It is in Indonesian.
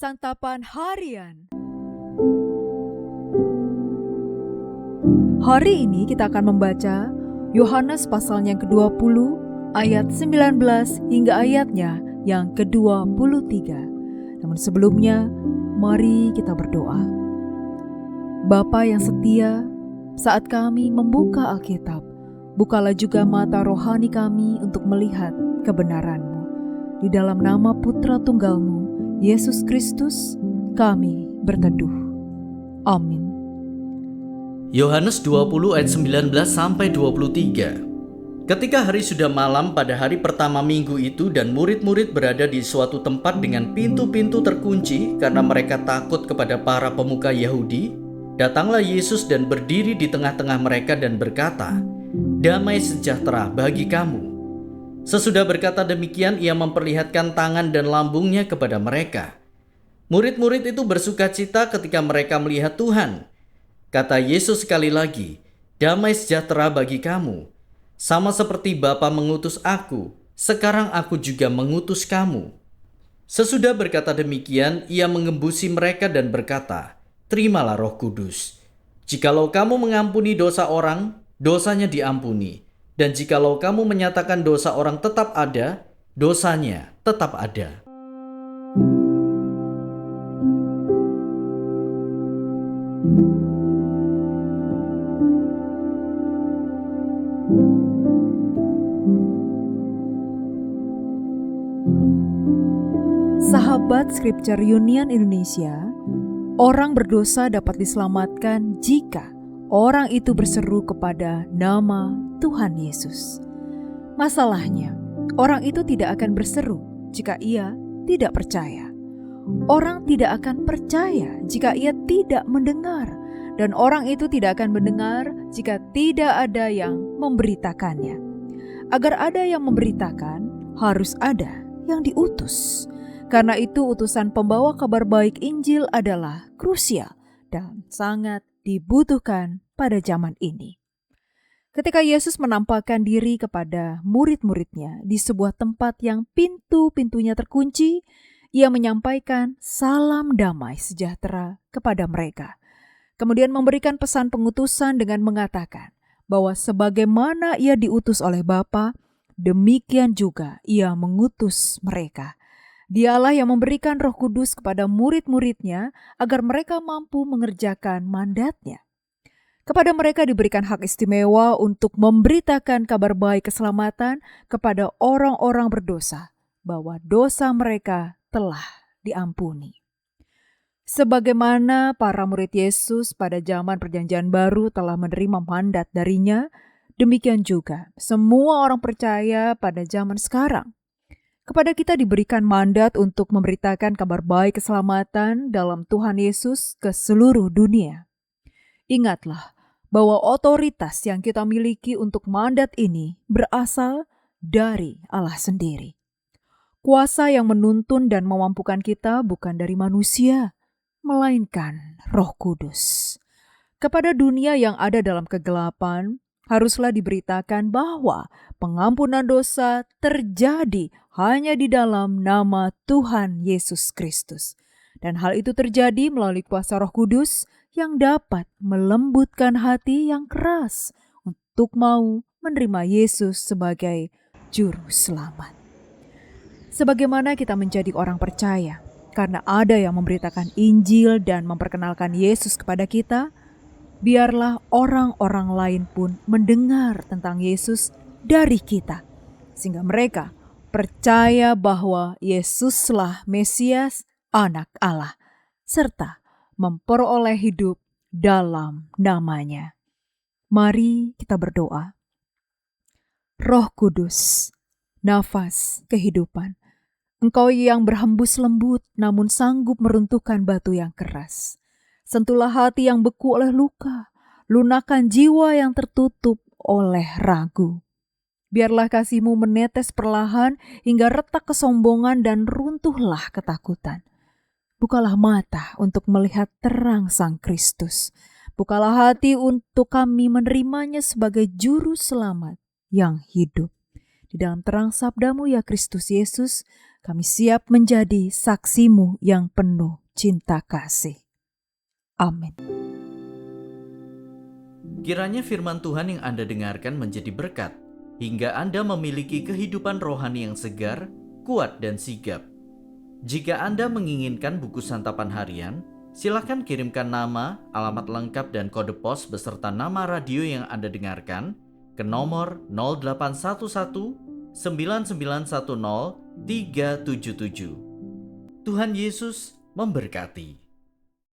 Santapan Harian. Hari ini kita akan membaca Yohanes pasal yang ke-20 ayat 19 hingga ayatnya yang ke-23. Namun sebelumnya, mari kita berdoa. Bapa yang setia, saat kami membuka Alkitab, bukalah juga mata rohani kami untuk melihat kebenaran-Mu. Di dalam nama Putra Tunggal-Mu, Yesus Kristus, kami berteduh. Amin. Yohanes 20 ayat 19 sampai 23. Ketika hari sudah malam pada hari pertama minggu itu dan murid-murid berada di suatu tempat dengan pintu-pintu terkunci karena mereka takut kepada para pemuka Yahudi, datanglah Yesus dan berdiri di tengah-tengah mereka dan berkata, "Damai sejahtera bagi kamu." Sesudah berkata demikian, ia memperlihatkan tangan dan lambungnya kepada mereka. Murid-murid itu bersukacita ketika mereka melihat Tuhan. Kata Yesus sekali lagi, "Damai sejahtera bagi kamu. Sama seperti Bapa mengutus aku, sekarang aku juga mengutus kamu." Sesudah berkata demikian, ia mengembusi mereka dan berkata, "Terimalah Roh Kudus. Jikalau kamu mengampuni dosa orang, dosanya diampuni. Dan jikalau kamu menyatakan dosa orang tetap ada, dosanya tetap ada." Sahabat Scripture Union Indonesia, orang berdosa dapat diselamatkan jika orang itu berseru kepada nama Tuhan Yesus. Masalahnya, orang itu tidak akan berseru jika ia tidak percaya. Orang tidak akan percaya jika ia tidak mendengar, dan orang itu tidak akan mendengar jika tidak ada yang memberitakannya. Agar ada yang memberitakan, harus ada yang diutus. Karena itu utusan pembawa kabar baik Injil adalah krusial dan sangat dibutuhkan pada zaman ini. Ketika Yesus menampakkan diri kepada murid-muridnya di sebuah tempat yang pintu-pintunya terkunci, ia menyampaikan salam damai sejahtera kepada mereka. Kemudian memberikan pesan pengutusan dengan mengatakan bahwa sebagaimana ia diutus oleh Bapa, demikian juga ia mengutus mereka. Dialah yang memberikan Roh Kudus kepada murid-muridnya agar mereka mampu mengerjakan mandatnya. Kepada mereka diberikan hak istimewa untuk memberitakan kabar baik keselamatan kepada orang-orang berdosa, bahwa dosa mereka telah diampuni. Sebagaimana para murid Yesus pada zaman Perjanjian Baru telah menerima mandat darinya, demikian juga semua orang percaya pada zaman sekarang. Kepada kita diberikan mandat untuk memberitakan kabar baik keselamatan dalam Tuhan Yesus ke seluruh dunia. Ingatlah bahwa otoritas yang kita miliki untuk mandat ini berasal dari Allah sendiri. Kuasa yang menuntun dan memampukan kita bukan dari manusia, melainkan Roh Kudus. Kepada dunia yang ada dalam kegelapan, haruslah diberitakan bahwa pengampunan dosa terjadi hanya di dalam nama Tuhan Yesus Kristus. Dan hal itu terjadi melalui kuasa Roh Kudus yang dapat melembutkan hati yang keras untuk mau menerima Yesus sebagai Juru Selamat. Sebagaimana kita menjadi orang percaya, karena ada yang memberitakan Injil dan memperkenalkan Yesus kepada kita, biarlah orang-orang lain pun mendengar tentang Yesus dari kita, sehingga mereka percaya bahwa Yesuslah Mesias, Anak Allah, serta memperoleh hidup dalam nama-Nya. Mari kita berdoa. Roh Kudus, nafas kehidupan, Engkau yang berhembus lembut namun sanggup meruntuhkan batu yang keras. Sentuhlah hati yang beku oleh luka, lunakkan jiwa yang tertutup oleh ragu. Biarlah kasih-Mu menetes perlahan hingga retak kesombongan dan runtuhlah ketakutan. Bukalah mata untuk melihat terang Sang Kristus. Bukalah hati untuk kami menerimanya sebagai Juru Selamat yang hidup. Di dalam terang sabda-Mu ya Kristus Yesus, Kami siap menjadi saksi-Mu yang penuh cinta kasih. Amin. Kiranya firman Tuhan yang Anda dengarkan menjadi berkat, hingga Anda memiliki kehidupan rohani yang segar, kuat, dan sigap. Jika Anda menginginkan buku santapan harian, silakan kirimkan nama, alamat lengkap, dan kode pos beserta nama radio yang Anda dengarkan ke nomor 0811 9910 377. Tuhan Yesus memberkati.